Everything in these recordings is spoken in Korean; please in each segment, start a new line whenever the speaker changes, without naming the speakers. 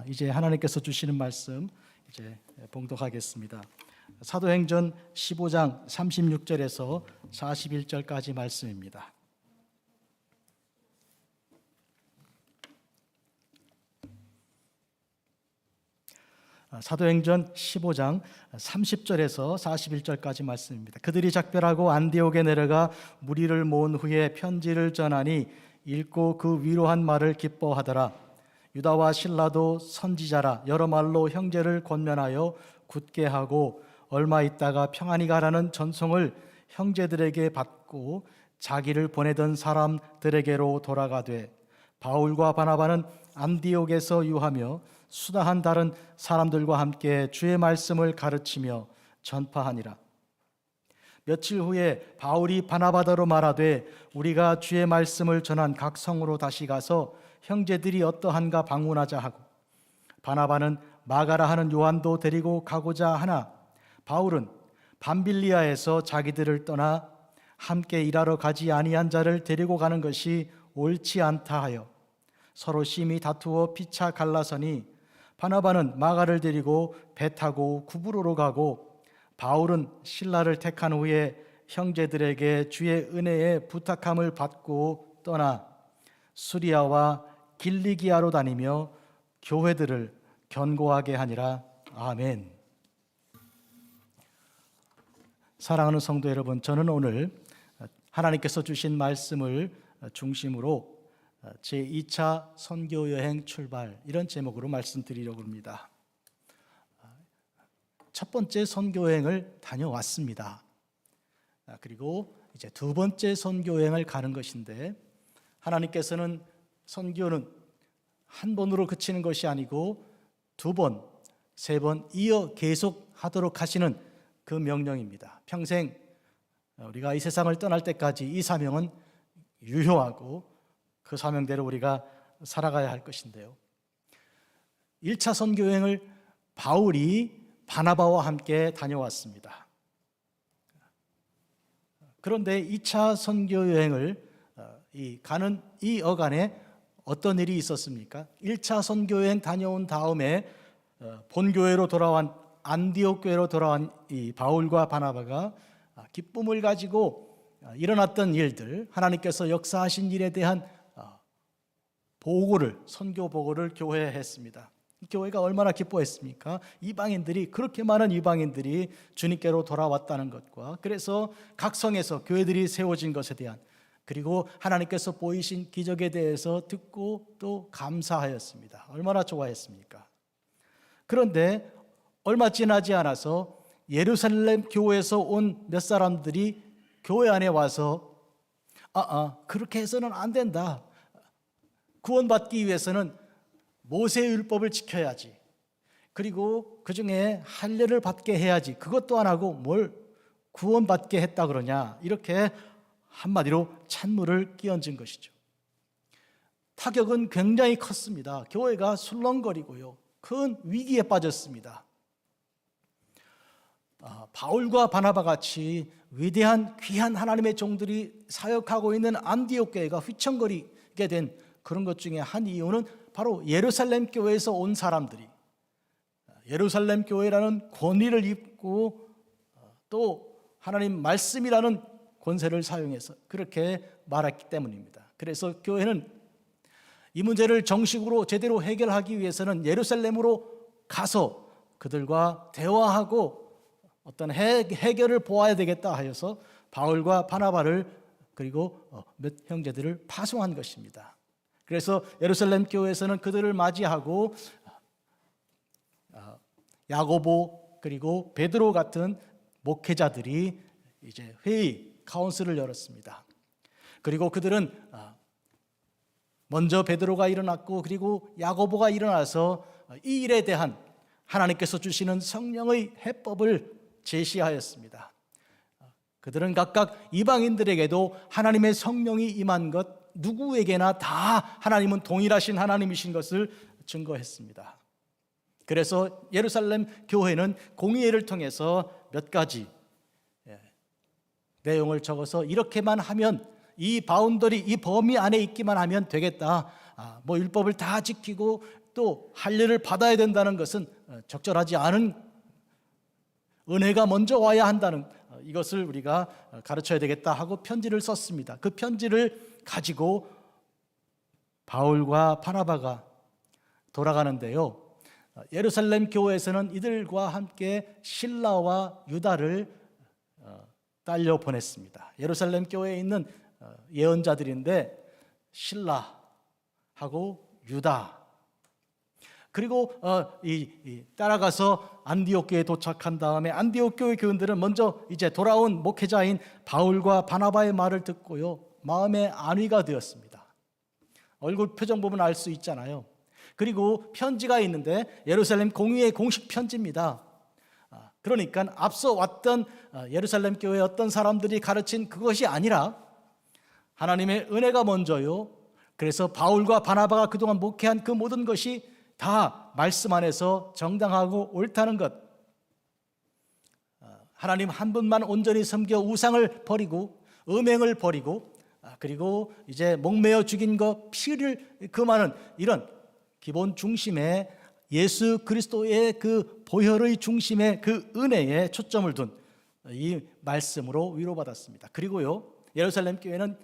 이제 하나님께서 주시는 말씀 이제 봉독하겠습니다. 사도행전 15장 36절에서 41절까지 말씀입니다. 사도행전 15장 30절에서 41절까지 말씀입니다. 그들이 작별하고 안디옥에 내려가 무리를 모은 후에 편지를 전하니 읽고 그 위로한 말을 기뻐하더라. 유다와 실라도 선지자라 여러 말로 형제를 권면하여 굳게 하고 얼마 있다가 평안히 가라는 전송을 형제들에게 받고 자기를 보내던 사람들에게로 돌아가되 바울과 바나바는 안디옥에서 유하며 수다한 다른 사람들과 함께 주의 말씀을 가르치며 전파하니라. 며칠 후에 바울이 바나바더러 말하되 우리가 주의 말씀을 전한 각 성으로 다시 가서 형제들이 어떠한가 방문하자 하고 바나바는 마가라 하는 요한도 데리고 가고자 하나 바울은 밤빌리아에서 자기들을 떠나 함께 일하러 가지 아니한 자를 데리고 가는 것이 옳지 않다 하여 서로 심히 다투어 피차 갈라서니 바나바는 마가를 데리고 배 타고 구브로로 가고 바울은 실라를 택한 후에 형제들에게 주의 은혜에 부탁함을 받고 떠나 수리아와 길리기아로 다니며 교회들을 견고하게 하니라. 아멘. 사랑하는 성도 여러분, 저는 오늘 하나님께서 주신 말씀을 중심으로 제2차 선교여행 출발 이런 제목으로 말씀드리려고 합니다. 첫 번째 선교여행을 다녀왔습니다. 그리고 이제 두 번째 선교여행을 가는 것인데 하나님께서는 선교는 한 번으로 그치는 것이 아니고 두 번, 세 번 이어 계속 하도록 하시는 그 명령입니다. 평생 우리가 이 세상을 떠날 때까지 이 사명은 유효하고 그 사명대로 우리가 살아가야 할 것인데요. 1차 선교여행을 바울이 바나바와 함께 다녀왔습니다. 그런데 2차 선교여행을 가는 이 어간에 어떤 일이 있었습니까? 1차 선교여행 다녀온 다음에 본교회로 돌아온 안디옥 교회로 돌아온 이 바울과 바나바가 기쁨을 가지고 일어났던 일들, 하나님께서 역사하신 일에 대한 보고를, 선교 보고를 교회에 했습니다. 교회가 얼마나 기뻐했습니까? 이방인들이, 그렇게 많은 이방인들이 주님께로 돌아왔다는 것과 그래서 각 성에서 교회들이 세워진 것에 대한, 그리고 하나님께서 보이신 기적에 대해서 듣고 또 감사하였습니다. 얼마나 좋아했습니까? 그런데 얼마 지나지 않아서 예루살렘 교회에서 온 몇 사람들이 교회 안에 와서 그렇게 해서는 안 된다. 구원받기 위해서는 모세의 율법을 지켜야지. 그리고 그 중에 할례를 받게 해야지. 그것도 안 하고 뭘 구원받게 했다 그러냐. 이렇게 한마디로 찬물을 끼얹은 것이죠. 타격은 굉장히 컸습니다. 교회가 술렁거리고요. 큰 위기에 빠졌습니다. 바울과 바나바 같이 위대한 귀한 하나님의 종들이 사역하고 있는 안디옥 교회가 휘청거리게 된 그런 것 중에 한 이유는 바로 예루살렘 교회에서 온 사람들이 예루살렘 교회라는 권위를 입고 또 하나님 말씀이라는 권세를 사용해서 그렇게 말했기 때문입니다. 그래서 교회는 이 문제를 정식으로 제대로 해결하기 위해서는 예루살렘으로 가서 그들과 대화하고 어떤 해결을 보아야 되겠다 하여서 바울과 바나바를 그리고 몇 형제들을 파송한 것입니다. 그래서 예루살렘 교회에서는 그들을 맞이하고 야고보 그리고 베드로 같은 목회자들이 이제 회의, 카운슬을 열었습니다. 그리고 그들은 먼저 베드로가 일어났고 그리고 야고보가 일어나서 이 일에 대한 하나님께서 주시는 성령의 해법을 제시하였습니다. 그들은 각각 이방인들에게도 하나님의 성령이 임한 것, 누구에게나 다 하나님은 동일하신 하나님이신 것을 증거했습니다. 그래서 예루살렘 교회는 공의회를 통해서 몇 가지 내용을 적어서 이렇게만 하면 이 바운더리, 이 범위 안에 있기만 하면 되겠다. 뭐 율법을 다 지키고 또 할례를 받아야 된다는 것은 적절하지 않은, 은혜가 먼저 와야 한다는 이것을 우리가 가르쳐야 되겠다 하고 편지를 썼습니다. 그 편지를 가지고 바울과 바나바가 돌아가는데요, 예루살렘 교회에서는 이들과 함께 실라와 유다를 딸려 보냈습니다. 예루살렘 교회에 있는 예언자들인데 실라하고 유다, 그리고 따라가서 안디옥 교회에 도착한 다음에 안디옥 교회 교인들은 먼저 이제 돌아온 목회자인 바울과 바나바의 말을 듣고요, 마음에 안위가 되었습니다. 얼굴 표정 보면 알 수 있잖아요. 그리고 편지가 있는데 예루살렘 공의회 공식 편지입니다. 그러니까 앞서 왔던 예루살렘 교회의 어떤 사람들이 가르친 그것이 아니라 하나님의 은혜가 먼저요, 그래서 바울과 바나바가 그동안 목회한 그 모든 것이 다 말씀 안에서 정당하고 옳다는 것, 하나님 한 분만 온전히 섬겨 우상을 버리고 음행을 버리고, 그리고 이제 목매어 죽인 것 피를 금하는 이런 기본 중심에 예수 그리스도의 그 보혈의 중심에 그 은혜에 초점을 둔 이 말씀으로 위로받았습니다. 그리고요, 예루살렘 교회는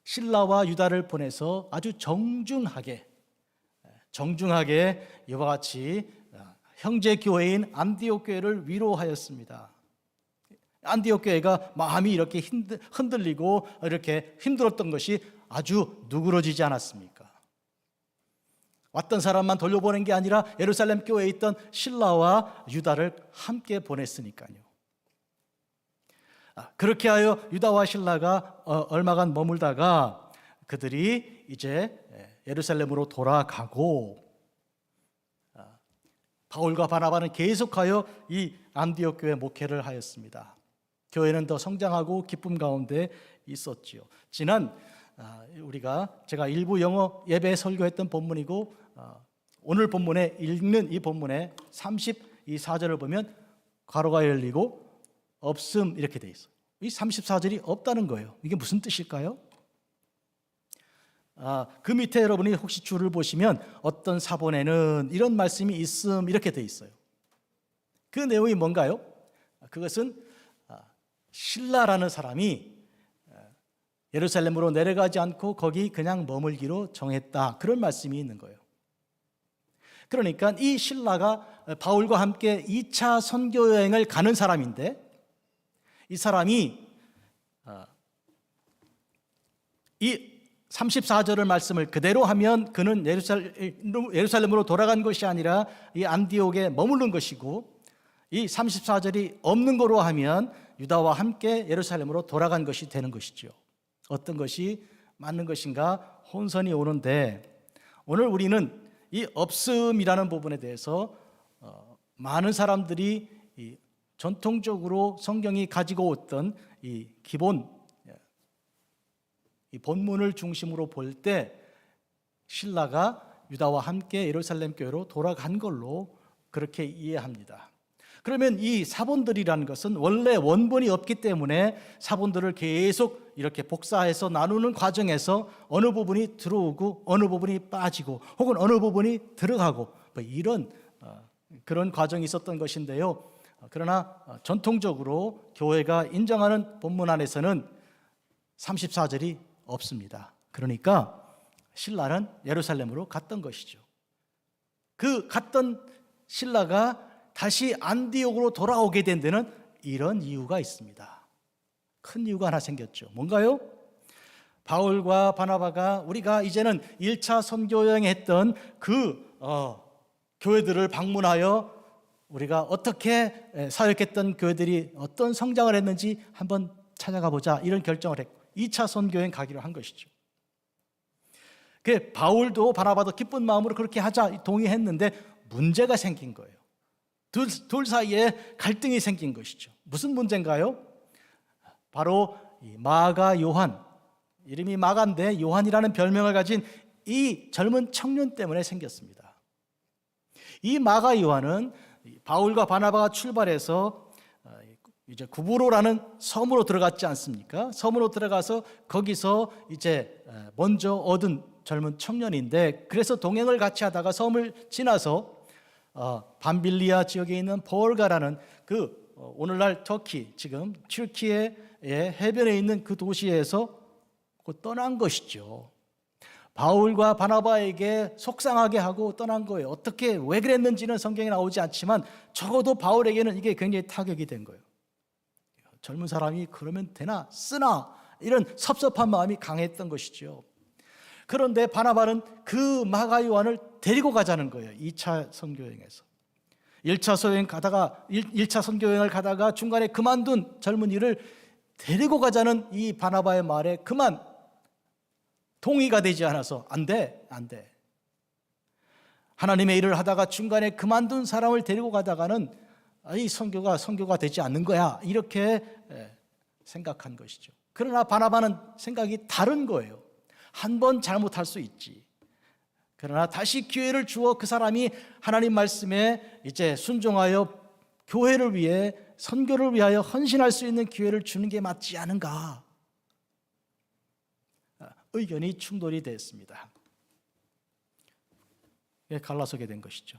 실라와 유다를 보내서 아주 정중하게 이와 같이 형제 교회인 안디옥 교회를 위로하였습니다. 안디옥 교회가 마음이 이렇게 흔들리고 이렇게 힘들었던 것이 아주 누그러지지 않았습니까? 왔던 사람만 돌려보낸 게 아니라 예루살렘 교회에 있던 실라와 유다를 함께 보냈으니까요. 그렇게 하여 유다와 실라가 얼마간 머물다가 그들이 이제 예루살렘으로 돌아가고, 바울과 바나바는 계속하여 이 안디옥 교회 목회를 하였습니다. 교회는 더 성장하고 기쁨 가운데 있었지요. 지난 제가 일부 영어 예배 설교했던 본문이고, 오늘 본문에 읽는 이 본문에 34절을 보면 괄호가 열리고 없음 이렇게 돼 있어요. 이 34절이 없다는 거예요. 이게 무슨 뜻일까요? 그 밑에 여러분이 혹시 줄을 보시면 어떤 사본에는 이런 말씀이 있음 이렇게 돼 있어요. 그 내용이 뭔가요? 그것은 실라라는 사람이 예루살렘으로 내려가지 않고 거기 그냥 머물기로 정했다, 그런 말씀이 있는 거예요. 그러니까 이 실라가 바울과 함께 2차 선교 여행을 가는 사람인데, 이 사람이 이 34절의 말씀을 그대로 하면 그는 예루살렘으로 돌아간 것이 아니라 이 안디옥에 머무른 것이고, 이 34절이 없는 거로 하면 유다와 함께 예루살렘으로 돌아간 것이 되는 것이죠. 어떤 것이 맞는 것인가 혼선이 오는데, 오늘 우리는 이 없음이라는 부분에 대해서 많은 사람들이 전통적으로 성경이 가지고 있던 이 기본 이 본문을 중심으로 볼 때 실라가 유다와 함께 예루살렘 교회로 돌아간 걸로 그렇게 이해합니다. 그러면 이 사본들이라는 것은 원래 원본이 없기 때문에 사본들을 계속 이렇게 복사해서 나누는 과정에서 어느 부분이 들어오고 어느 부분이 빠지고 혹은 어느 부분이 들어가고 이런 그런 과정이 있었던 것인데요. 그러나 전통적으로 교회가 인정하는 본문 안에서는 34절이 없습니다. 그러니까 실라는 예루살렘으로 갔던 것이죠. 그 갔던 실라가 다시 안디옥으로 돌아오게 된 데는 이런 이유가 있습니다. 큰 이유가 하나 생겼죠. 뭔가요? 바울과 바나바가 우리가 이제는 1차 선교 여행에 했던 그 교회들을 방문하여 우리가 어떻게 사역했던 교회들이 어떤 성장을 했는지 한번 찾아가 보자, 이런 결정을 했고 2차 선교여행 가기로 한 것이죠. 그 바울도 바나바도 기쁜 마음으로 그렇게 하자 동의했는데 문제가 생긴 거예요. 둘 사이에 갈등이 생긴 것이죠. 무슨 문제인가요? 바로 이 마가 요한, 이름이 마가인데 요한이라는 별명을 가진 이 젊은 청년 때문에 생겼습니다. 이 마가 요한은 바울과 바나바가 출발해서 이제 구브로라는 섬으로 들어갔지 않습니까? 섬으로 들어가서 거기서 이제 먼저 얻은 젊은 청년인데 그래서 동행을 같이 하다가 섬을 지나서 밤빌리아 지역에 있는 보르가라는 오늘날 터키, 지금 튀르키예의 해변에 있는 그 도시에서 떠난 것이죠. 바울과 바나바에게 속상하게 하고 떠난 거예요. 어떻게 왜 그랬는지는 성경에 나오지 않지만 적어도 바울에게는 이게 굉장히 타격이 된 거예요. 젊은 사람이 그러면 되나 쓰나 이런 섭섭한 마음이 강했던 것이죠. 그런데 바나바는 그 마가 요한을 데리고 가자는 거예요. 2차 선교여행에서 1차 선교여행을 가다가 중간에 그만둔 젊은이를 데리고 가자는 이 바나바의 말에 그만 동의가 되지 않아서 안 돼. 하나님의 일을 하다가 중간에 그만둔 사람을 데리고 가다가는 이 선교가 되지 않는 거야, 이렇게 생각한 것이죠. 그러나 바나바는 생각이 다른 거예요. 한 번 잘못할 수 있지, 그러나 다시 기회를 주어 그 사람이 하나님 말씀에 이제 순종하여 교회를 위해, 선교를 위하여 헌신할 수 있는 기회를 주는 게 맞지 않은가. 의견이 충돌이 됐습니다. 갈라서게 된 것이죠.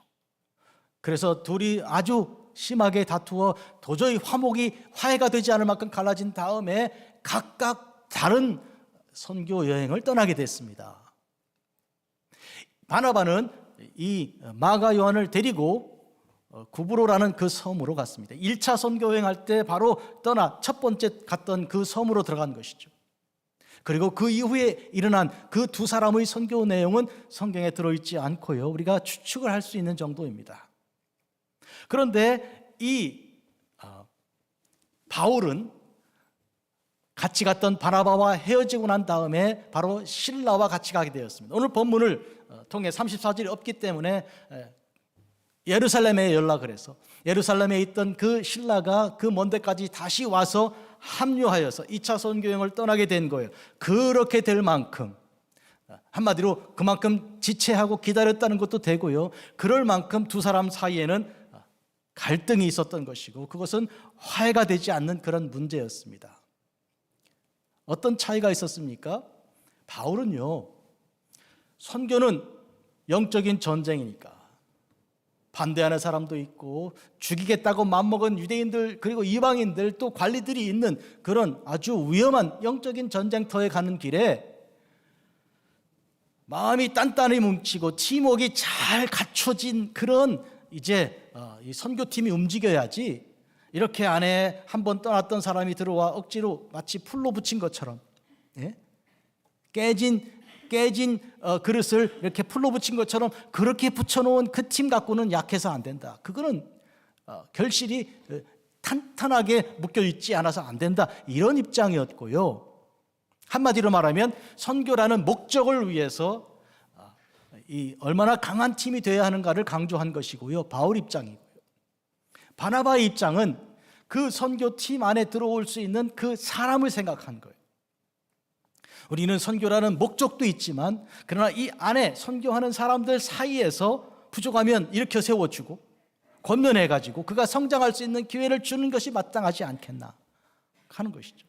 그래서 둘이 아주 심하게 다투어 도저히 화해가 되지 않을 만큼 갈라진 다음에 각각 다른 선교 여행을 떠나게 됐습니다. 바나바는 이 마가 요한을 데리고 구브로라는 그 섬으로 갔습니다. 1차 선교 여행할 때 바로 첫 번째 갔던 그 섬으로 들어간 것이죠. 그리고 그 이후에 일어난 그 두 사람의 선교 내용은 성경에 들어있지 않고요, 우리가 추측을 할 수 있는 정도입니다. 그런데 이 바울은 같이 갔던 바나바와 헤어지고 난 다음에 바로 실라와 같이 가게 되었습니다. 오늘 본문을 통해 34절이 없기 때문에 예루살렘에 연락을 해서 예루살렘에 있던 그 실라가 그 먼 데까지 다시 와서 합류하여서 2차 선교여행을 떠나게 된 거예요. 그렇게 될 만큼, 한마디로 그만큼 지체하고 기다렸다는 것도 되고요, 그럴 만큼 두 사람 사이에는 갈등이 있었던 것이고 그것은 화해가 되지 않는 그런 문제였습니다. 어떤 차이가 있었습니까? 바울은요, 선교는 영적인 전쟁이니까 반대하는 사람도 있고 죽이겠다고 맘먹은 유대인들 그리고 이방인들 또 관리들이 있는 그런 아주 위험한 영적인 전쟁터에 가는 길에 마음이 단단히 뭉치고 팀워크가 잘 갖춰진 그런 이제 이 선교팀이 움직여야지, 이렇게 안에 한번 떠났던 사람이 들어와 억지로 마치 풀로 붙인 것처럼, 깨진 그릇을 이렇게 풀로 붙인 것처럼 그렇게 붙여놓은 그 팀 갖고는 약해서 안 된다. 그거는 결실이 탄탄하게 묶여있지 않아서 안 된다, 이런 입장이었고요. 한마디로 말하면 선교라는 목적을 위해서 얼마나 강한 팀이 되어야 하는가를 강조한 것이고요, 바울 입장이고요. 바나바의 입장은 그 선교팀 안에 들어올 수 있는 그 사람을 생각한 거예요. 우리는 선교라는 목적도 있지만 그러나 이 안에 선교하는 사람들 사이에서 부족하면 일으켜 세워주고 권면해가지고 그가 성장할 수 있는 기회를 주는 것이 마땅하지 않겠나 하는 것이죠.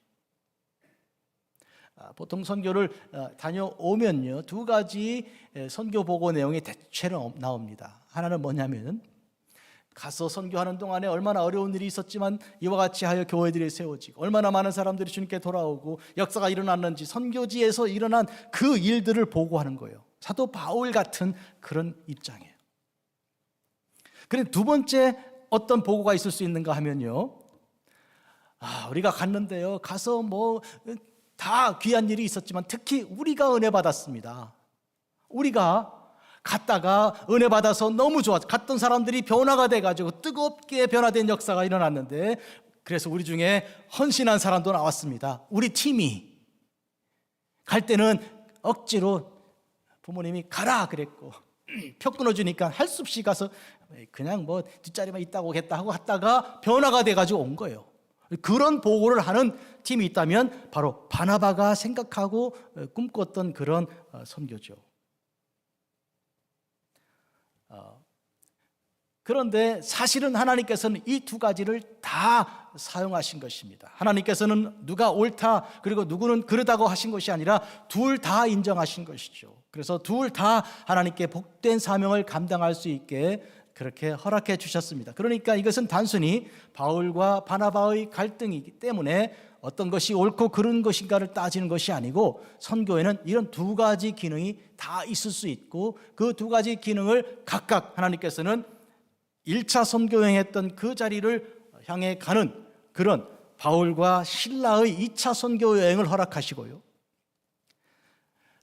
보통 선교를 다녀오면요, 두 가지 선교 보고 내용이 대체로 나옵니다. 하나는 뭐냐면, 가서 선교하는 동안에 얼마나 어려운 일이 있었지만 이와 같이 하여 교회들이 세워지고 얼마나 많은 사람들이 주님께 돌아오고 역사가 일어났는지 선교지에서 일어난 그 일들을 보고하는 거예요. 사도 바울 같은 그런 입장이에요. 그런데 두 번째 어떤 보고가 있을 수 있는가 하면요, 우리가 갔는데요, 가서 다 귀한 일이 있었지만 특히 우리가 은혜 받았습니다. 우리가 갔다가 은혜 받아서 너무 좋았죠. 갔던 사람들이 변화가 돼가지고 뜨겁게 변화된 역사가 일어났는데, 그래서 우리 중에 헌신한 사람도 나왔습니다. 우리 팀이 갈 때는 억지로 부모님이 가라 그랬고 표 끊어주니까 할 수 없이 가서 그냥 뒷자리만 있다고 오겠다 하고 갔다가 변화가 돼가지고 온 거예요. 그런 보고를 하는 팀이 있다면 바로 바나바가 생각하고 꿈꿨던 그런 선교죠. 그런데 사실은 하나님께서는 이 두 가지를 다 사용하신 것입니다. 하나님께서는 누가 옳다 그리고 누구는 그르다고 하신 것이 아니라 둘 다 인정하신 것이죠. 그래서 둘 다 하나님께 복된 사명을 감당할 수 있게 그렇게 허락해 주셨습니다. 그러니까 이것은 단순히 바울과 바나바의 갈등이기 때문에 어떤 것이 옳고 그른 것인가를 따지는 것이 아니고, 선교에는 이런 두 가지 기능이 다 있을 수 있고, 그 두 가지 기능을 각각 하나님께서는 1차 선교여행했던 그 자리를 향해 가는 그런 바울과 실라의 2차 선교여행을 허락하시고요,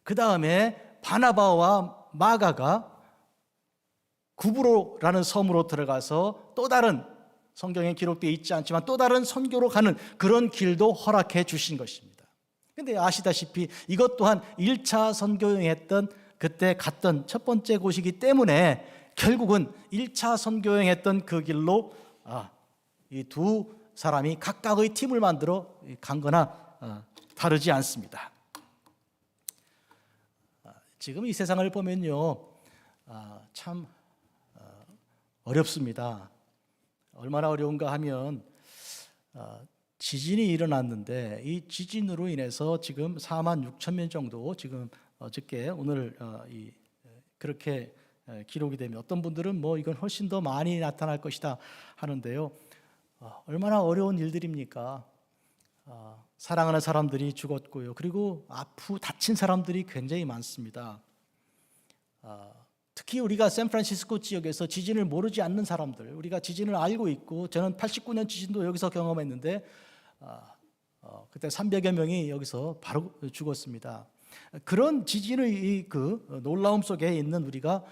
그 다음에 바나바와 마가가 구브로라는 섬으로 들어가서 또 다른, 성경에 기록되어 있지 않지만 또 다른 선교로 가는 그런 길도 허락해 주신 것입니다. 그런데 아시다시피 이것 또한 1차 선교여행했던 그때 갔던 첫 번째 곳이기 때문에 결국은 1차 선교여행했던 그 길로 이 두 사람이 각각의 팀을 만들어 간 거나 다르지 않습니다. 지금 이 세상을 보면요, 참 어렵습니다. 얼마나 어려운가 하면 지진이 일어났는데 이 지진으로 인해서 지금 4만 6천 명 정도, 지금 어저께 오늘 그렇게 기록이 되면, 어떤 분들은 뭐 이건 훨씬 더 많이 나타날 것이다 하는데요, 얼마나 어려운 일들입니까? 사랑하는 사람들이 죽었고요, 그리고 다친 사람들이 굉장히 많습니다. 특히 우리가 샌프란시스코 지역에서 지진을 모르지 않는 사람들, 우리가 지진을 알고 있고, 저는 89년 지진도 여기서 경험했는데 그때 300여 명이 여기서 바로 죽었습니다. 그런 지진의 그 놀라움 속에 있는 우리가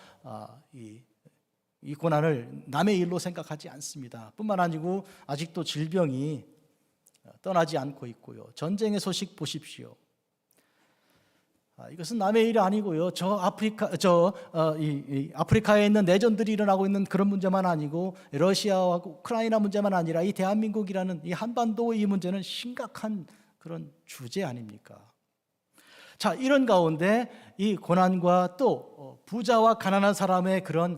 이 고난을 남의 일로 생각하지 않습니다. 뿐만 아니고 아직도 질병이 떠나지 않고 있고요, 전쟁의 소식 보십시오. 이것은 남의 일이 아니고요, 아프리카에 있는 내전들이 일어나고 있는 그런 문제만 아니고, 러시아와 우크라이나 문제만 아니라 이 대한민국이라는 이 한반도 이 문제는 심각한 그런 주제 아닙니까? 자, 이런 가운데 이 고난과 또 부자와 가난한 사람의 그런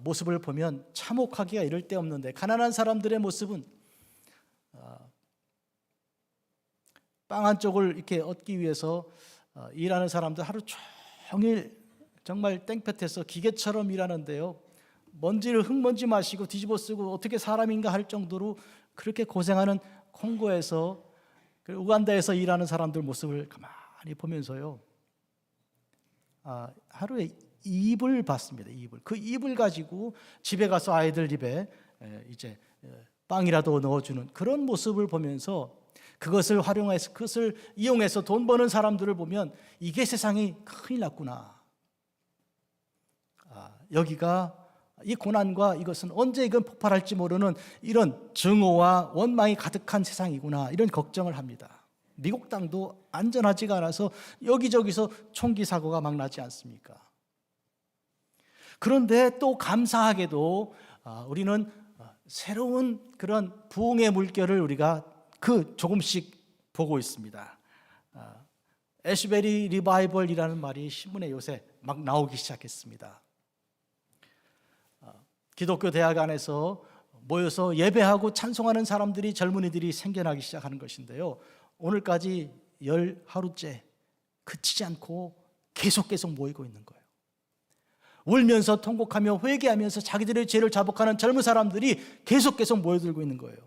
모습을 보면 참혹하기가 이를 데 없는데, 가난한 사람들의 모습은 빵 한 쪽을 이렇게 얻기 위해서 일하는 사람들 하루 종일 정말 땡볕에서 기계처럼 일하는데요, 흙먼지 마시고 뒤집어 쓰고 어떻게 사람인가 할 정도로 그렇게 고생하는 콩고에서, 우간다에서 일하는 사람들 모습을 가만히 보면서요, 하루에 이불 받습니다. 그 이불 가지고 집에 가서 아이들 입에 이제 빵이라도 넣어주는 그런 모습을 보면서, 그것을 활용해서, 그것을 이용해서 돈 버는 사람들을 보면 이게 세상이 큰일 났구나. 여기가 이 고난과 이것은 언제 이건 폭발할지 모르는 이런 증오와 원망이 가득한 세상이구나, 이런 걱정을 합니다. 미국 땅도 안전하지가 않아서 여기저기서 총기 사고가 막 나지 않습니까? 그런데 또 감사하게도 우리는 새로운 그런 부흥의 물결을 우리가 조금씩 보고 있습니다. 애쉬베리 리바이벌이라는 말이 신문에 요새 막 나오기 시작했습니다. 기독교 대학 안에서 모여서 예배하고 찬송하는 사람들이, 젊은이들이 생겨나기 시작하는 것인데요, 오늘까지 10하루째 그치지 않고 계속 모이고 있는 거예요. 울면서 통곡하며 회개하면서 자기들의 죄를 자복하는 젊은 사람들이 계속 모여들고 있는 거예요.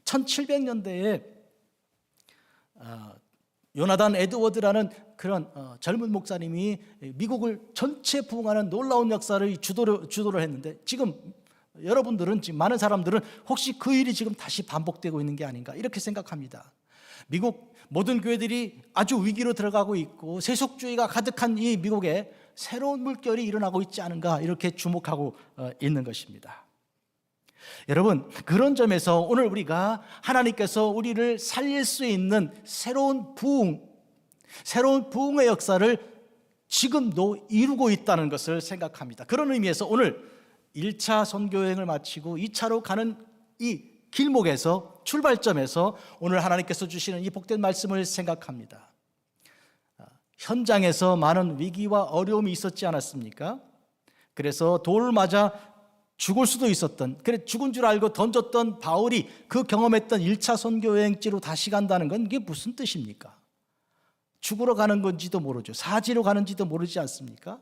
1700년대에 요나단 에드워드라는 그런 젊은 목사님이 미국을 전체 부흥하는 놀라운 역사를 주도를 했는데, 지금 여러분들은, 지금 많은 사람들은 혹시 그 일이 지금 다시 반복되고 있는 게 아닌가 이렇게 생각합니다. 미국 모든 교회들이 아주 위기로 들어가고 있고 세속주의가 가득한 이 미국에 새로운 물결이 일어나고 있지 않은가 이렇게 주목하고 있는 것입니다. 여러분, 그런 점에서 오늘 우리가 하나님께서 우리를 살릴 수 있는 새로운 부흥의 역사를 지금도 이루고 있다는 것을 생각합니다. 그런 의미에서 오늘 1차 선교여행을 마치고 2차로 가는 이 길목에서, 출발점에서 오늘 하나님께서 주시는 이 복된 말씀을 생각합니다. 현장에서 많은 위기와 어려움이 있었지 않았습니까? 그래서 돌을 맞아 죽을 수도 있었던, 그래 죽은 줄 알고 던졌던 바울이 그 경험했던 1차 선교 여행지로 다시 간다는 건 이게 무슨 뜻입니까? 죽으러 가는 건지도 모르죠. 사지로 가는지도 모르지 않습니까?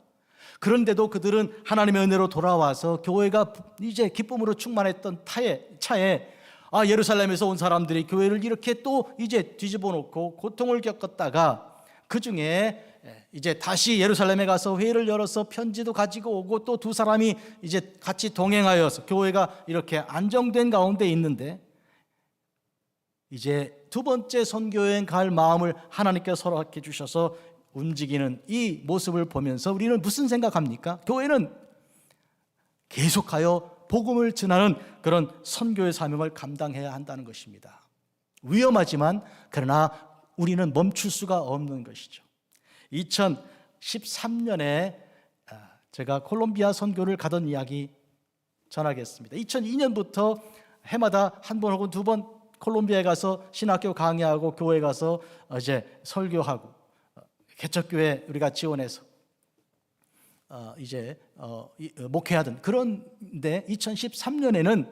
그런데도 그들은 하나님의 은혜로 돌아와서 교회가 이제 기쁨으로 충만했던 차에 예루살렘에서 온 사람들이 교회를 이렇게 또 이제 뒤집어 놓고 고통을 겪었다가 그 중에 이제 다시 예루살렘에 가서 회의를 열어서 편지도 가지고 오고 또 두 사람이 이제 같이 동행하여서 교회가 이렇게 안정된 가운데 있는데 이제 두 번째 선교여행 갈 마음을 하나님께서 허락해 주셔서 움직이는 이 모습을 보면서 우리는 무슨 생각합니까? 교회는 계속하여 복음을 전하는 그런 선교의 사명을 감당해야 한다는 것입니다. 위험하지만 그러나 우리는 멈출 수가 없는 것이죠. 2013년에 제가 콜롬비아 선교를 가던 이야기 전하겠습니다. 2002년부터 해마다 한 번 혹은 두 번 콜롬비아에 가서 신학교 강의하고 교회 가서 이제 설교하고 개척교회 우리가 지원해서 이제 목회하던, 그런데 2013년에는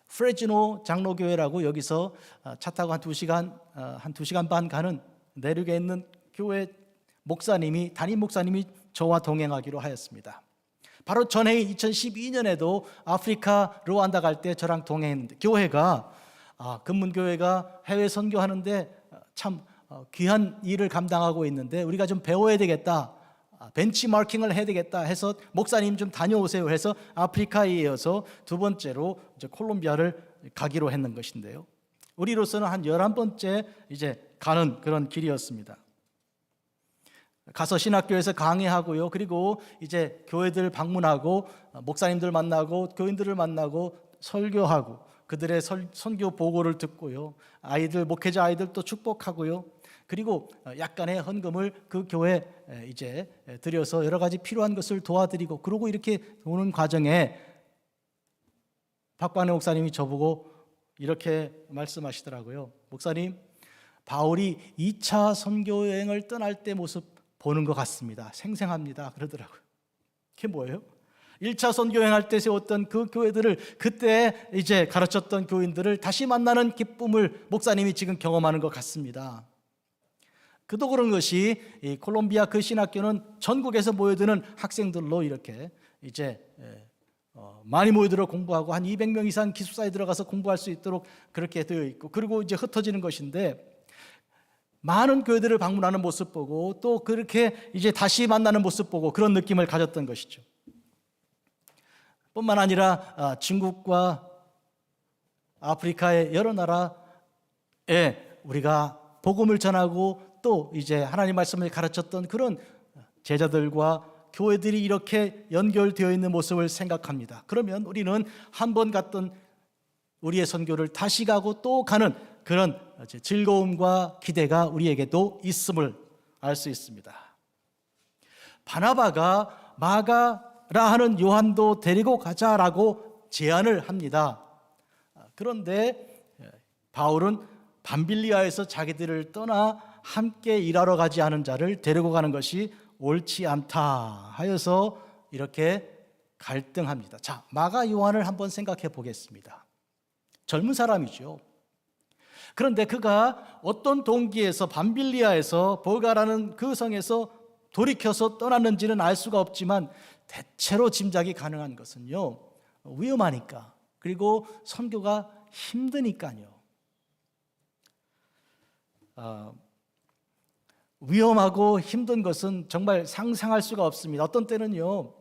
프레지노 장로교회라고 여기서 차 타고 한 2시간 반 가는 내륙에 있는 교회 목사님이, 담임 목사님이 저와 동행하기로 하였습니다. 바로 전해인 2012년에도 아프리카 르완다 갈 때 저랑 동행했는데, 교회가 금문교회가 해외 선교하는데 참 귀한 일을 감당하고 있는데 우리가 좀 배워야 되겠다, 벤치마킹을 해야 되겠다 해서 목사님 좀 다녀오세요 해서 아프리카에 이어서 두 번째로 이제 콜롬비아를 가기로 했는 것인데요, 우리로서는 한 11번째 이제 가는 그런 길이었습니다. 가서 신학교에서 강의하고요, 그리고 이제 교회들 방문하고 목사님들 만나고 교인들을 만나고 설교하고 그들의 선교 보고를 듣고요, 아이들, 목회자 아이들 또 축복하고요, 그리고 약간의 헌금을 그 교회에 이제 드려서 여러 가지 필요한 것을 도와드리고, 그러고 이렇게 오는 과정에 박광래 목사님이 저보고 이렇게 말씀하시더라고요. 목사님, 바울이 2차 선교 여행을 떠날 때 모습 보는 것 같습니다. 생생합니다. 그러더라고요. 그게 뭐예요? 1차 선교 여행할 때 세웠던 그 교회들을, 그때 이제 가르쳤던 교인들을 다시 만나는 기쁨을 목사님이 지금 경험하는 것 같습니다. 그도 그런 것이 이 콜롬비아 그 신학교는 전국에서 모여드는 학생들로 이렇게 이제 많이 모여들어 공부하고 한 200명 이상 기숙사에 들어가서 공부할 수 있도록 그렇게 되어 있고, 그리고 이제 흩어지는 것인데, 많은 교회들을 방문하는 모습 보고 또 그렇게 이제 다시 만나는 모습 보고 그런 느낌을 가졌던 것이죠. 뿐만 아니라 중국과 아프리카의 여러 나라에 우리가 복음을 전하고 또 이제 하나님 말씀을 가르쳤던 그런 제자들과 교회들이 이렇게 연결되어 있는 모습을 생각합니다. 그러면 우리는 한 번 갔던 우리의 선교를 다시 가고 또 가는 그런 즐거움과 기대가 우리에게도 있음을 알 수 있습니다. 바나바가 마가라 하는 요한도 데리고 가자라고 제안을 합니다. 그런데 바울은 밤빌리아에서 자기들을 떠나 함께 일하러 가지 않은 자를 데리고 가는 것이 옳지 않다 하여서 이렇게 갈등합니다. 자, 마가 요한을 한번 생각해 보겠습니다. 젊은 사람이죠. 그런데 그가 어떤 동기에서 밤빌리아에서 보가라는 그 성에서 돌이켜서 떠났는지는 알 수가 없지만 대체로 짐작이 가능한 것은요, 위험하니까, 그리고 선교가 힘드니까요. 위험하고 힘든 것은 정말 상상할 수가 없습니다. 어떤 때는요,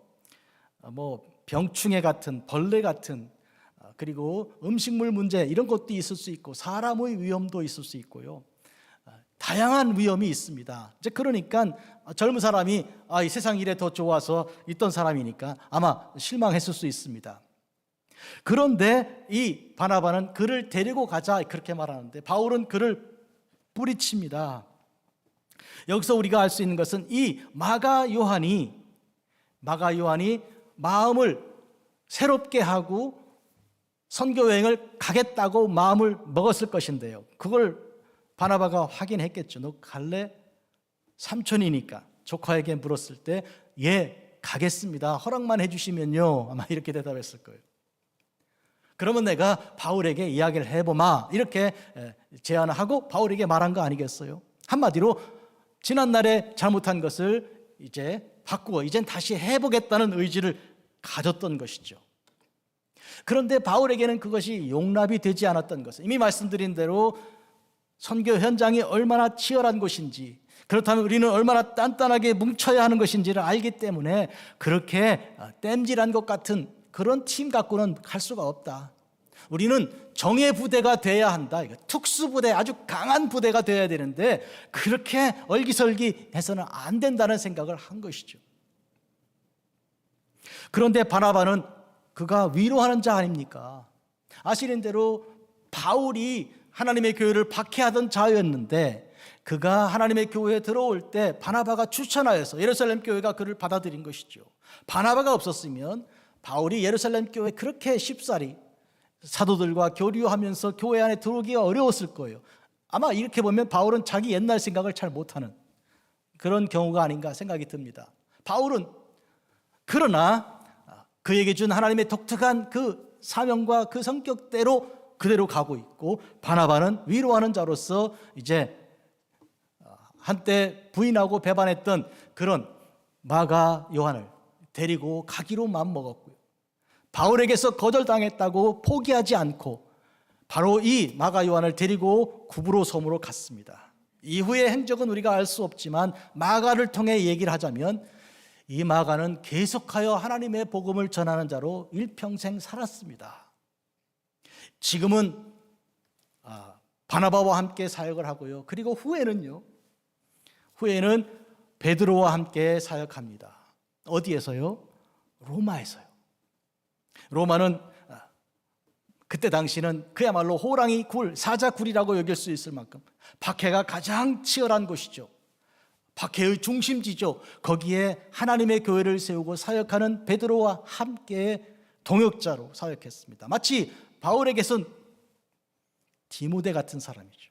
병충해 같은, 벌레 같은, 그리고 음식물 문제 이런 것도 있을 수 있고 사람의 위험도 있을 수 있고요, 다양한 위험이 있습니다. 이제 그러니까 젊은 사람이 이 세상 일에 더 좋아서 있던 사람이니까 아마 실망했을 수 있습니다. 그런데 이 바나바는 그를 데리고 가자 그렇게 말하는데 바울은 그를 뿌리칩니다. 여기서 우리가 알 수 있는 것은 이 마가 요한이 마음을 새롭게 하고 선교 여행을 가겠다고 마음을 먹었을 것인데요, 그걸 바나바가 확인했겠죠. 너 갈래? 삼촌이니까 조카에게 물었을 때 예, 가겠습니다. 허락만 해주시면요. 아마 이렇게 대답했을 거예요. 그러면 내가 바울에게 이야기를 해보마, 이렇게 제안을 하고 바울에게 말한 거 아니겠어요? 한마디로 지난날에 잘못한 것을 이제 바꾸어 이젠 다시 해보겠다는 의지를 가졌던 것이죠. 그런데 바울에게는 그것이 용납이 되지 않았던 것은, 이미 말씀드린 대로 선교 현장이 얼마나 치열한 곳인지, 그렇다면 우리는 얼마나 단단하게 뭉쳐야 하는 것인지를 알기 때문에 그렇게 땜질한 것 같은 그런 팀 갖고는 갈 수가 없다. 우리는 정예 부대가 돼야 한다. 특수부대, 아주 강한 부대가 돼야 되는데 그렇게 얼기설기 해서는 안 된다는 생각을 한 것이죠. 그런데 바나바는 그가 위로하는 자 아닙니까? 아시는 대로 바울이 하나님의 교회를 박해하던 자였는데 그가 하나님의 교회에 들어올 때 바나바가 추천하여서 예루살렘 교회가 그를 받아들인 것이죠. 바나바가 없었으면 바울이 예루살렘 교회에 그렇게 쉽사리 사도들과 교류하면서 교회 안에 들어오기가 어려웠을 거예요. 아마 이렇게 보면 바울은 자기 옛날 생각을 잘 못하는 그런 경우가 아닌가 생각이 듭니다. 바울은 그러나 그에게 준 하나님의 독특한 그 사명과 그 성격대로 그대로 가고 있고, 바나바는 위로하는 자로서 이제 한때 부인하고 배반했던 그런 마가 요한을 데리고 가기로 마음먹었고요. 바울에게서 거절당했다고 포기하지 않고 바로 이 마가 요한을 데리고 구브로 섬으로 갔습니다. 이후의 행적은 우리가 알 수 없지만 마가를 통해 얘기를 하자면 이 마가는 계속하여 하나님의 복음을 전하는 자로 일평생 살았습니다. 지금은 바나바와 함께 사역을 하고요. 그리고 후에는 베드로와 함께 사역합니다. 어디에서요? 로마에서요. 로마는 그때 당시는 그야말로 호랑이 굴, 사자굴이라고 여길 수 있을 만큼 박해가 가장 치열한 곳이죠. 박해의 중심지죠. 거기에 하나님의 교회를 세우고 사역하는 베드로와 함께 동역자로 사역했습니다. 마치 바울에게선 디모데 같은 사람이죠.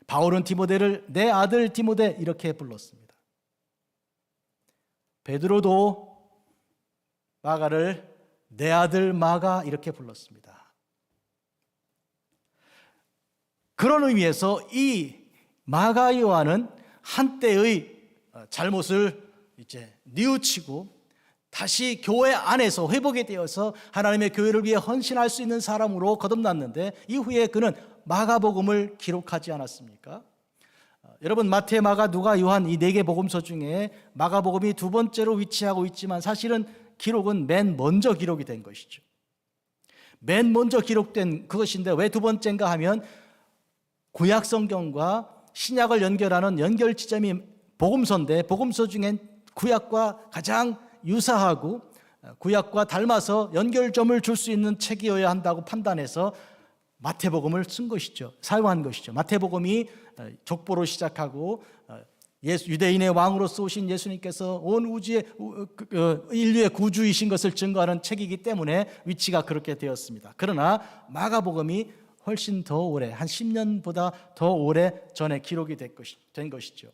바울은 디모데를 내 아들 디모데 이렇게 불렀습니다. 베드로도 마가를 내 아들 마가 이렇게 불렀습니다. 그런 의미에서 이 마가 요한은 한때의 잘못을 이제 뉘우치고 다시 교회 안에서 회복이 되어서 하나님의 교회를 위해 헌신할 수 있는 사람으로 거듭났는데 이후에 그는 마가복음을 기록하지 않았습니까? 여러분, 마태, 마가, 누가, 요한 이 네 개 복음서 중에 마가복음이 두 번째로 위치하고 있지만 사실은 기록은 맨 먼저 기록이 된 것이죠. 맨 먼저 기록된 그것인데 왜 두 번째인가 하면 구약 성경과 신약을 연결하는 연결 지점이 복음서인데 복음서 중엔 구약과 가장 유사하고 구약과 닮아서 연결점을 줄 수 있는 책이어야 한다고 판단해서 마태복음을 쓴 것이죠. 사용한 것이죠. 마태복음이 족보로 시작하고 유대인의 왕으로서 오신 예수님께서 온 우주의 인류의 구주이신 것을 증거하는 책이기 때문에 위치가 그렇게 되었습니다. 그러나 마가복음이 훨씬 더 오래, 한 10년보다 더 오래 전에 기록이 된 것이죠.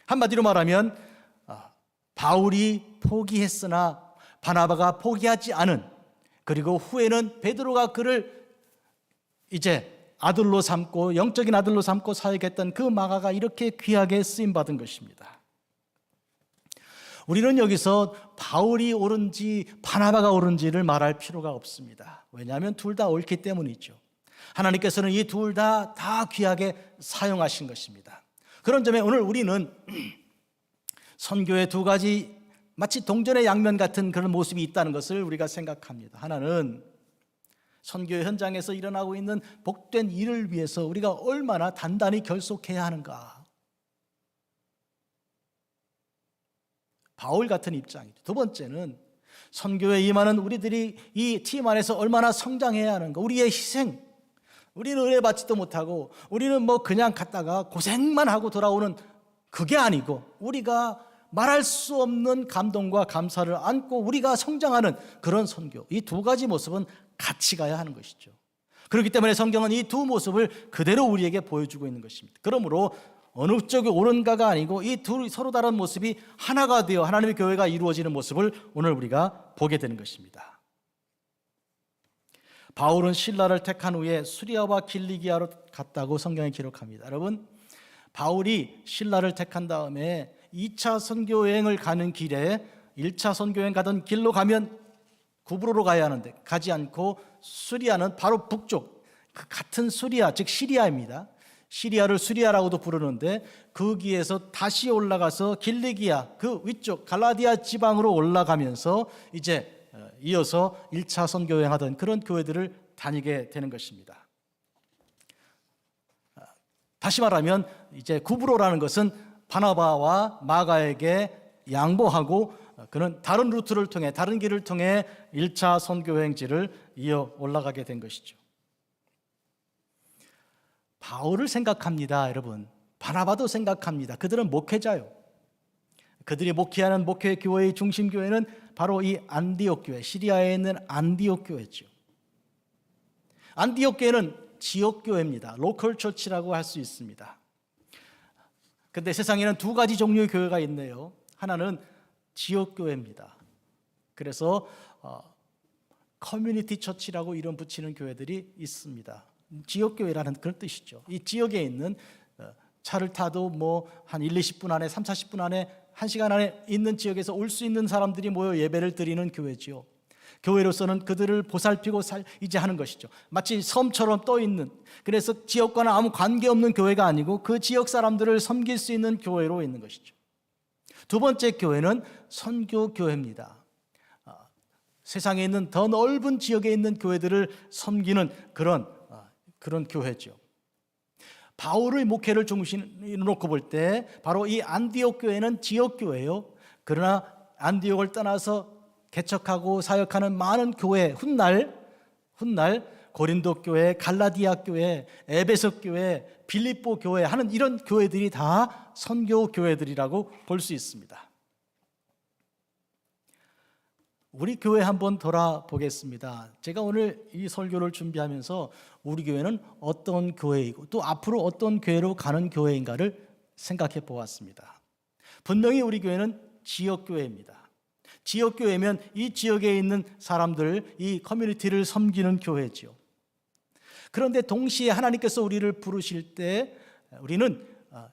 한마디로 말하면 바울이 포기했으나 바나바가 포기하지 않은, 그리고 후에는 베드로가 그를 이제 아들로 삼고 영적인 아들로 삼고 사역했던 그 마가가 이렇게 귀하게 쓰임받은 것입니다. 우리는 여기서 바울이 옳은지 바나바가 옳은지를 말할 필요가 없습니다. 왜냐하면 둘 다 옳기 때문이죠. 하나님께서는 이 둘 다 귀하게 사용하신 것입니다. 그런 점에 오늘 우리는 선교의 두 가지 마치 동전의 양면 같은 그런 모습이 있다는 것을 우리가 생각합니다. 하나는 선교 현장에서 일어나고 있는 복된 일을 위해서 우리가 얼마나 단단히 결속해야 하는가. 바울 같은 입장이죠. 두 번째는 선교에 임하는 우리들이 이 팀 안에서 얼마나 성장해야 하는가. 우리의 희생, 우리는 은혜 받지도 못하고 우리는 그냥 갔다가 고생만 하고 돌아오는 그게 아니고 우리가 말할 수 없는 감동과 감사를 안고 우리가 성장하는 그런 선교, 이 두 가지 모습은 같이 가야 하는 것이죠. 그렇기 때문에 성경은 이 두 모습을 그대로 우리에게 보여주고 있는 것입니다. 그러므로 어느 쪽이 옳은가가 아니고 이 둘이 서로 다른 모습이 하나가 되어 하나님의 교회가 이루어지는 모습을 오늘 우리가 보게 되는 것입니다. 바울은 신라를 택한 후에 수리아와 길리기아로 갔다고 성경에 기록합니다. 여러분, 바울이 신라를 택한 다음에 2차 선교 여행을 가는 길에 1차 선교 여행 가던 길로 가면 구브로로 가야 하는데 가지 않고 수리아는 바로 북쪽, 그 같은 수리아, 즉 시리아입니다. 시리아를 수리아라고도 부르는데 거기에서 다시 올라가서 길리기아, 그 위쪽 갈라디아 지방으로 올라가면서 이제 이어서 1차 선교 여행하던 그런 교회들을 다니게 되는 것입니다. 다시 말하면 이제 구브로라는 것은 바나바와 마가에게 양보하고 그는 다른 루트를 통해, 다른 길을 통해 1차 선교 여행지를 이어 올라가게 된 것이죠. 바울을 생각합니다, 여러분. 바나바도 생각합니다. 그들은 목회자요. 그들이 목회하는 목회 교회의 중심 교회는 바로 이 안디옥 교회, 시리아에 있는 안디옥 교회죠. 안디옥 교회는 지역 교회입니다. 로컬 처치라고 할 수 있습니다. 그런데 세상에는 두 가지 종류의 교회가 있네요. 하나는 지역 교회입니다. 그래서 커뮤니티 처치라고 이름 붙이는 교회들이 있습니다. 지역 교회라는 그런 뜻이죠. 이 지역에 있는 차를 타도 뭐 한 1-20분 안에 30-40분 안에 1시간 안에 있는 지역에서 올 수 있는 사람들이 모여 예배를 드리는 교회지요. 교회로서는 그들을 보살피고 이제 하는 것이죠. 마치 섬처럼 떠 있는, 그래서 지역과는 아무 관계없는 교회가 아니고 그 지역 사람들을 섬길 수 있는 교회로 있는 것이죠. 두 번째 교회는 선교 교회입니다. 세상에 있는 더 넓은 지역에 있는 교회들을 섬기는 그런 교회죠. 바울의 목회를 중심으로 놓고 볼 때 바로 이 안디옥 교회는 지역 교회예요. 그러나 안디옥을 떠나서 개척하고 사역하는 많은 교회, 훗날 고린도 교회, 갈라디아 교회, 에베소 교회, 빌립보 교회 하는 이런 교회들이 다 선교 교회들이라고 볼 수 있습니다. 우리 교회 한번 돌아보겠습니다. 제가 오늘 이 설교를 준비하면서 우리 교회는 어떤 교회이고 또 앞으로 어떤 교회로 가는 교회인가를 생각해 보았습니다. 분명히 우리 교회는 지역교회입니다. 지역교회면 이 지역에 있는 사람들, 이 커뮤니티를 섬기는 교회죠. 그런데 동시에 하나님께서 우리를 부르실 때 우리는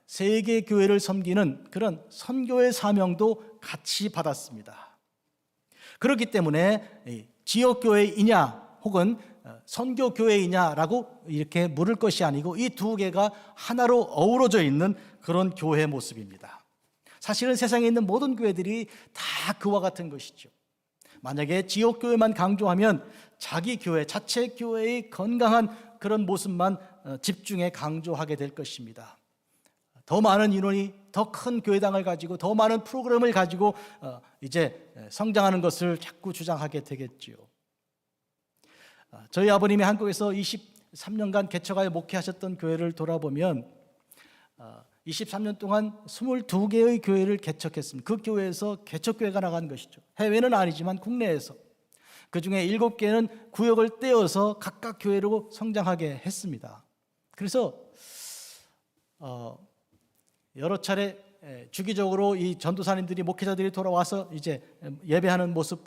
세계 교회를 섬기는 그런 선교의 사명도 같이 받았습니다. 그렇기 때문에 지역교회이냐 혹은 선교교회이냐라고 이렇게 물을 것이 아니고 이 두 개가 하나로 어우러져 있는 그런 교회 모습입니다. 사실은 세상에 있는 모든 교회들이 다 그와 같은 것이죠. 만약에 지역교회만 강조하면 자기 교회, 자체 교회의 건강한 그런 모습만 집중해 강조하게 될 것입니다. 더 많은 인원이 더 큰 교회당을 가지고 더 많은 프로그램을 가지고 이제 성장하는 것을 자꾸 주장하게 되겠지요. 저희 아버님이 한국에서 23년간 개척하여 목회하셨던 교회를 돌아보면 23년 동안 22개의 교회를 개척했습니다. 그 교회에서 개척교회가 나간 것이죠. 해외는 아니지만 국내에서. 그 중에 7개는 구역을 떼어서 각각 교회로 성장하게 했습니다. 그래서 여러 차례 주기적으로 이 전도사님들이, 목회자들이 돌아와서 이제 예배하는 모습,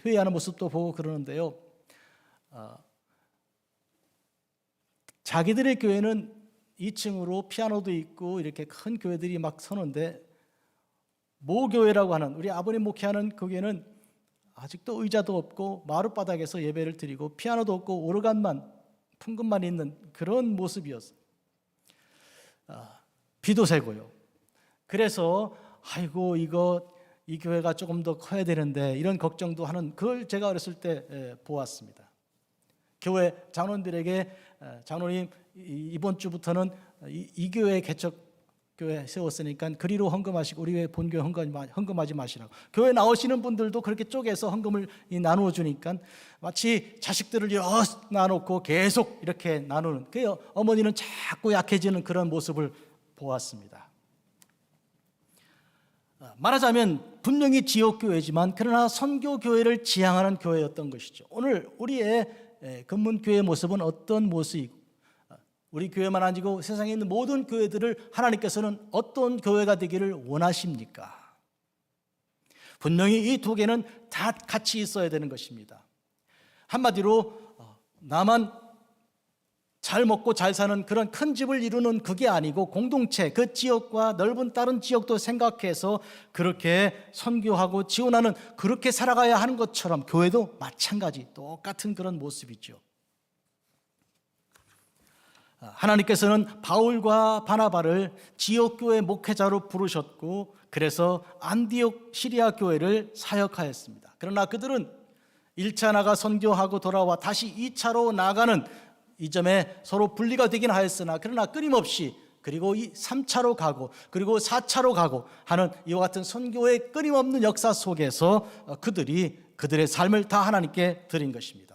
회의하는 모습도 보고 그러는데요. 자기들의 교회는 2층으로 피아노도 있고 이렇게 큰 교회들이 막 서는데 모교회라고 하는 우리 아버님 목회하는 그 교회는 아직도 의자도 없고 마룻바닥에서 예배를 드리고 피아노도 없고 오르간만, 풍금만 있는 그런 모습이었어요. 비도 새고요. 그래서 아이고 이 교회가 조금 더 커야 되는데 이런 걱정도 하는, 그걸 제가 어렸을 때 보았습니다. 교회 장로님들에게 장로님 이번 주부터는 이 교회 개척교회 세웠으니까 그리로 헌금하시고 우리 교회 본교회 헌금하지 마시라고. 교회 나오시는 분들도 그렇게 쪼개서 헌금을 나누어 주니까 마치 자식들을 나놓고 계속 이렇게 나누는, 그 어머니는 자꾸 약해지는 그런 모습을 보았습니다. 말하자면 분명히 지역교회지만 그러나 선교교회를 지향하는 교회였던 것이죠. 오늘 우리의 금문교회의 모습은 어떤 모습이고 우리 교회만 아니고 세상에 있는 모든 교회들을 하나님께서는 어떤 교회가 되기를 원하십니까? 분명히 이 두 개는 다 같이 있어야 되는 것입니다. 한마디로 나만 잘 먹고 잘 사는 그런 큰 집을 이루는 그게 아니고 공동체, 그 지역과 넓은 다른 지역도 생각해서 그렇게 선교하고 지원하는, 그렇게 살아가야 하는 것처럼 교회도 마찬가지 똑같은 그런 모습이죠. 하나님께서는 바울과 바나바를 지역교회 목회자로 부르셨고 그래서 안디옥 시리아 교회를 사역하였습니다. 그러나 그들은 1차 나가 선교하고 돌아와 다시 2차로 나가는 이 점에 서로 분리가 되긴 하였으나 그러나 끊임없이 그리고 이 3차로 가고 그리고 4차로 가고 하는 이와 같은 선교의 끊임없는 역사 속에서 그들이 그들의 삶을 다 하나님께 드린 것입니다.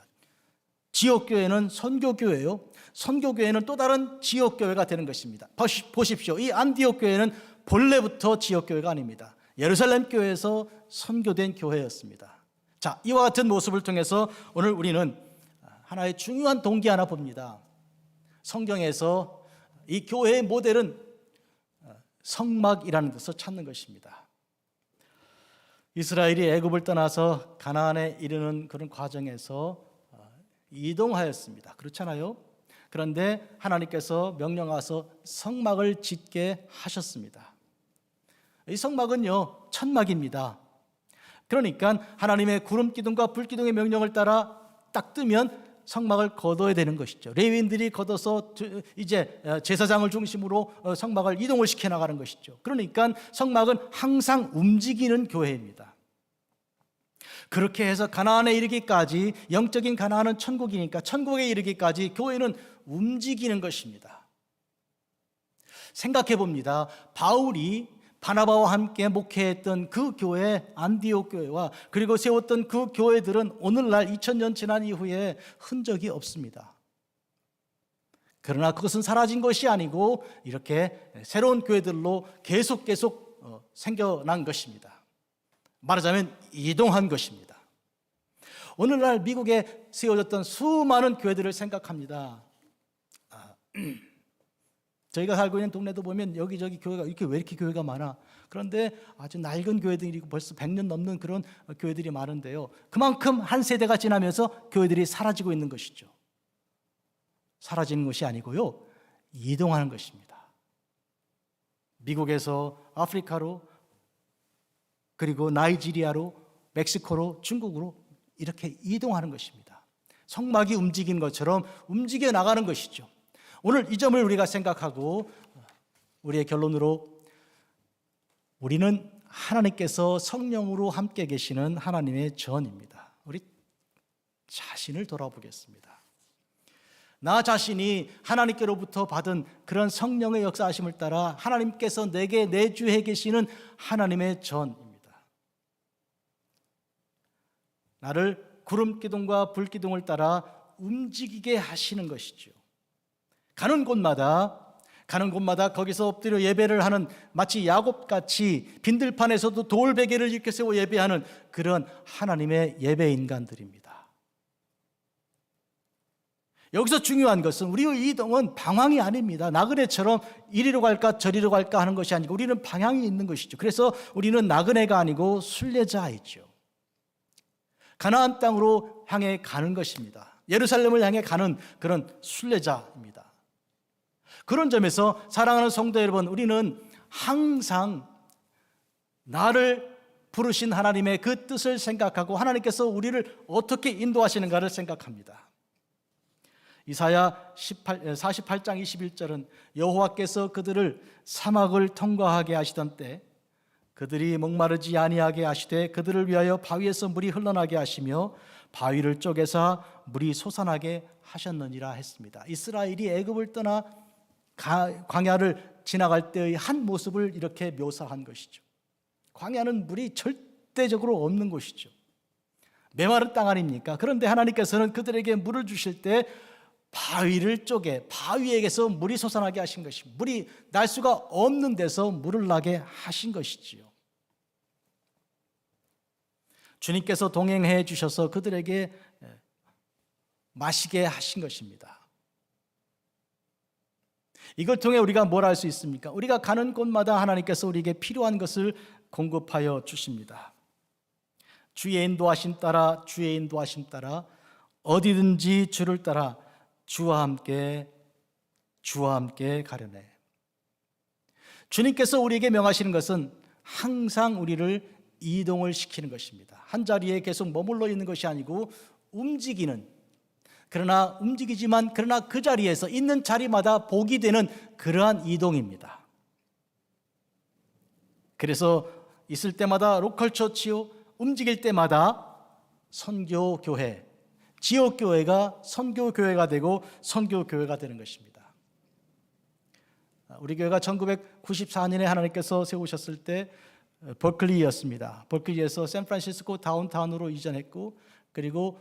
지역교회는 선교교회요, 선교교회는 또 다른 지역교회가 되는 것입니다. 보십시오. 이 안디옥 교회는 본래부터 지역교회가 아닙니다. 예루살렘 교회에서 선교된 교회였습니다. 자, 이와 같은 모습을 통해서 오늘 우리는 하나의 중요한 동기 하나 봅니다. 성경에서 이 교회의 모델은 성막이라는 것을 찾는 것입니다. 이스라엘이 애굽을 떠나서 가나안에 이르는 그런 과정에서 이동하였습니다. 그렇잖아요? 그런데 하나님께서 명령하셔서 성막을 짓게 하셨습니다. 이 성막은요, 천막입니다. 그러니까 하나님의 구름 기둥과 불 기둥의 명령을 따라 딱 뜨면 성막을 걷어야 되는 것이죠. 레위인들이 걷어서 이제 제사장을 중심으로 성막을 이동을 시켜 나가는 것이죠. 그러니까 성막은 항상 움직이는 교회입니다. 그렇게 해서 가나안에 이르기까지, 영적인 가나안은 천국이니까 천국에 이르기까지 교회는 움직이는 것입니다. 생각해 봅니다. 바울이 바나바와 함께 목회했던 그 교회, 안디옥 교회와 그리고 세웠던 그 교회들은 오늘날 2000년 지난 이후에 흔적이 없습니다. 그러나 그것은 사라진 것이 아니고 이렇게 새로운 교회들로 계속 생겨난 것입니다. 말하자면 이동한 것입니다. 오늘날 미국에 세워졌던 수많은 교회들을 생각합니다. 저희가 살고 있는 동네도 보면 여기저기 교회가 왜 이렇게 교회가 많아? 그런데 아주 낡은 교회들이고 벌써 100년 넘는 그런 교회들이 많은데요, 그만큼 한 세대가 지나면서 교회들이 사라지고 있는 것이죠. 사라지는 것이 아니고요, 이동하는 것입니다. 미국에서 아프리카로, 그리고 나이지리아로, 멕시코로, 중국으로 이렇게 이동하는 것입니다. 성막이 움직이는 것처럼 움직여 나가는 것이죠. 오늘 이 점을 우리가 생각하고 우리의 결론으로, 우리는 하나님께서 성령으로 함께 계시는 하나님의 전입니다. 우리 자신을 돌아보겠습니다. 나 자신이 하나님께로부터 받은 그런 성령의 역사하심을 따라 하나님께서 내게 내주해 계시는 하나님의 전입니다. 나를 구름 기둥과 불 기둥을 따라 움직이게 하시는 것이죠. 가는 곳마다 거기서 엎드려 예배를 하는, 마치 야곱같이 빈들판에서도 돌베개를 이렇게 세워 예배하는 그런 하나님의 예배 인간들입니다. 여기서 중요한 것은 우리의 이동은 방황이 아닙니다. 나그네처럼 이리로 갈까 저리로 갈까 하는 것이 아니고 우리는 방향이 있는 것이죠. 그래서 우리는 나그네가 아니고 순례자이죠. 가나안 땅으로 향해 가는 것입니다. 예루살렘을 향해 가는 그런 순례자입니다. 그런 점에서 사랑하는 성도 여러분, 우리는 항상 나를 부르신 하나님의 그 뜻을 생각하고 하나님께서 우리를 어떻게 인도하시는가를 생각합니다. 이사야 48장 21절은 여호와께서 그들을 사막을 통과하게 하시던 때 그들이 목마르지 아니하게 하시되 그들을 위하여 바위에서 물이 흘러나게 하시며 바위를 쪼개사 물이 솟아나게 하셨느니라 했습니다. 이스라엘이 애굽을 떠나 광야를 지나갈 때의 한 모습을 이렇게 묘사한 것이죠. 광야는 물이 절대적으로 없는 곳이죠. 메마른 땅 아닙니까? 그런데 하나님께서는 그들에게 물을 주실 때 바위를 쪼개 바위에게서 물이 솟아나게 하신 것입니다. 물이 날 수가 없는 데서 물을 나게 하신 것이지요. 주님께서 동행해 주셔서 그들에게 마시게 하신 것입니다. 이걸 통해 우리가 뭘 할 수 있습니까? 우리가 가는 곳마다 하나님께서 우리에게 필요한 것을 공급하여 주십니다. 주의 인도하심 따라 어디든지 주를 따라 주와 함께 가려네. 주님께서 우리에게 명하시는 것은 항상 우리를 이동을 시키는 것입니다. 한 자리에 계속 머물러 있는 것이 아니고 움직이는, 그러나 그 자리에서 있는 자리마다 복이 되는 그러한 이동입니다. 그래서 있을 때마다 로컬 처치요, 움직일 때마다 선교교회, 지역교회가 선교교회가 되고 선교교회가 되는 것입니다. 우리 교회가 1994년에 하나님께서 세우셨을 때 버클리였습니다. 버클리에서 샌프란시스코 다운타운으로 이전했고, 그리고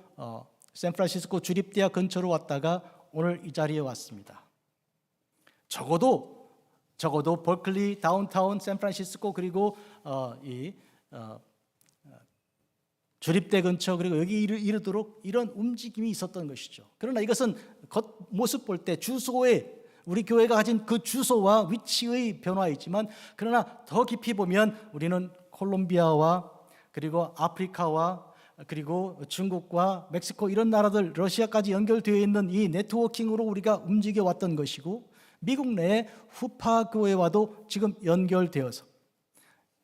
샌프란시스코 주립대학 근처로 왔다가 오늘 이 자리에 왔습니다. 적어도 버클리, 다운타운, 샌프란시스코, 그리고 주립대 근처, 그리고 여기 이르도록 이런 움직임이 있었던 것이죠. 그러나 이것은 겉모습 볼 때 주소에 우리 교회가 가진 그 주소와 위치의 변화이지만, 그러나 더 깊이 보면 우리는 콜롬비아와 그리고 아프리카와 그리고 중국과 멕시코 이런 나라들, 러시아까지 연결되어 있는 이 네트워킹으로 우리가 움직여 왔던 것이고, 미국 내의 후파 교회와도 지금 연결되어서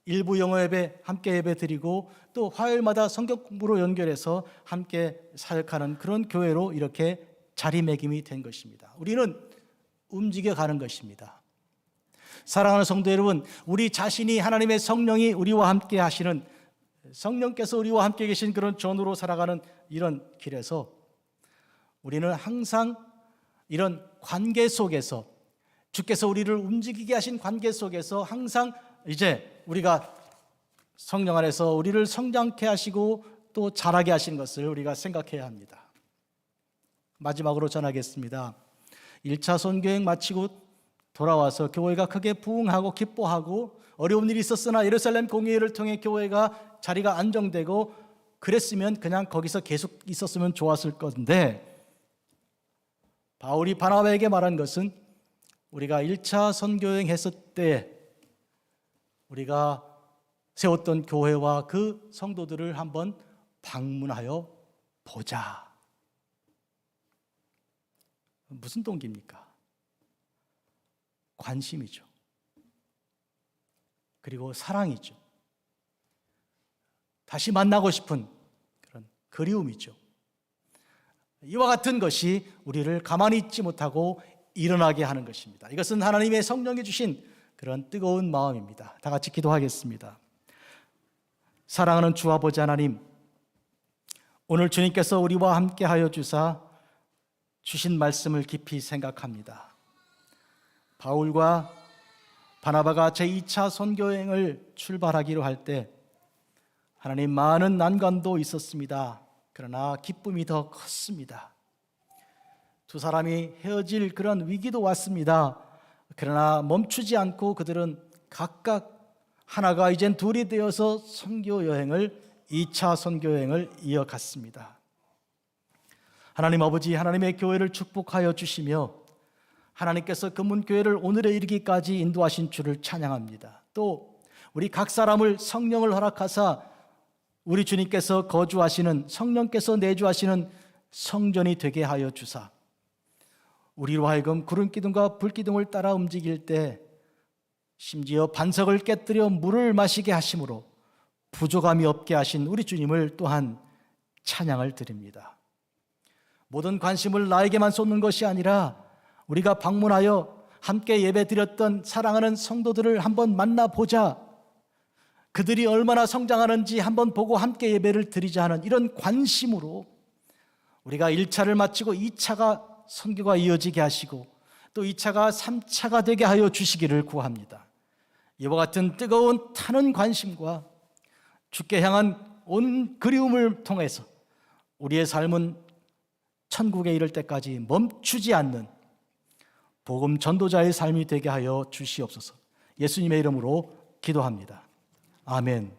일부 영어 예배 함께 예배 드리고, 또 화요일마다 성경 공부로 연결해서 함께 사역하는 그런 교회로 이렇게 자리매김이 된 것입니다. 우리는 움직여가는 것입니다. 사랑하는 성도 여러분, 우리 자신이 하나님의 성령이 우리와 함께 하시는, 성령께서 우리와 함께 계신 그런 전으로 살아가는 이런 길에서 우리는 항상 이런 관계 속에서, 주께서 우리를 움직이게 하신 관계 속에서 항상 이제 우리가 성령 안에서 우리를 성장케 하시고 또 자라게 하신 것을 우리가 생각해야 합니다. 마지막으로 전하겠습니다. 1차 선교행 마치고 돌아와서 교회가 크게 부흥하고 기뻐하고, 어려운 일이 있었으나 예루살렘 공의회를 통해 교회가 자리가 안정되고, 그랬으면 그냥 거기서 계속 있었으면 좋았을 건데, 바울이 바나바에게 말한 것은 우리가 1차 선교행 했을 때 우리가 세웠던 교회와 그 성도들을 한번 방문하여 보자. 무슨 동기입니까? 관심이죠. 그리고 사랑이죠. 다시 만나고 싶은 그런 그리움이죠. 이와 같은 것이 우리를 가만히 있지 못하고 일어나게 하는 것입니다. 이것은 하나님의 성령이 주신 그런 뜨거운 마음입니다. 다 같이 기도하겠습니다. 사랑하는 주 아버지 하나님, 오늘 주님께서 우리와 함께 하여 주사 주신 말씀을 깊이 생각합니다. 바울과 바나바가 제2차 선교행을 출발하기로 할 때 하나님, 많은 난관도 있었습니다. 그러나 기쁨이 더 컸습니다. 두 사람이 헤어질 그런 위기도 왔습니다. 그러나 멈추지 않고 그들은 각각 하나가 이젠 둘이 되어서 선교 여행을, 2차 선교 여행을 이어갔습니다. 하나님 아버지, 하나님의 교회를 축복하여 주시며 하나님께서 금문교회를 오늘에 이르기까지 인도하신 주를 찬양합니다. 또 우리 각 사람을 성령을 허락하사 우리 주님께서 거주하시는, 성령께서 내주하시는 성전이 되게 하여 주사 우리로 하여금 구름기둥과 불기둥을 따라 움직일 때 심지어 반석을 깨뜨려 물을 마시게 하심으로 부족함이 없게 하신 우리 주님을 또한 찬양을 드립니다. 모든 관심을 나에게만 쏟는 것이 아니라 우리가 방문하여 함께 예배드렸던 사랑하는 성도들을 한번 만나보자, 그들이 얼마나 성장하는지 한번 보고 함께 예배를 드리자 하는 이런 관심으로 우리가 1차를 마치고 2차가 선교가 이어지게 하시고 또 2차가 3차가 되게 하여 주시기를 구합니다. 이와 같은 뜨거운 타는 관심과 주께 향한 온 그리움을 통해서 우리의 삶은 천국에 이를 때까지 멈추지 않는 복음 전도자의 삶이 되게 하여 주시옵소서. 예수님의 이름으로 기도합니다. 아멘.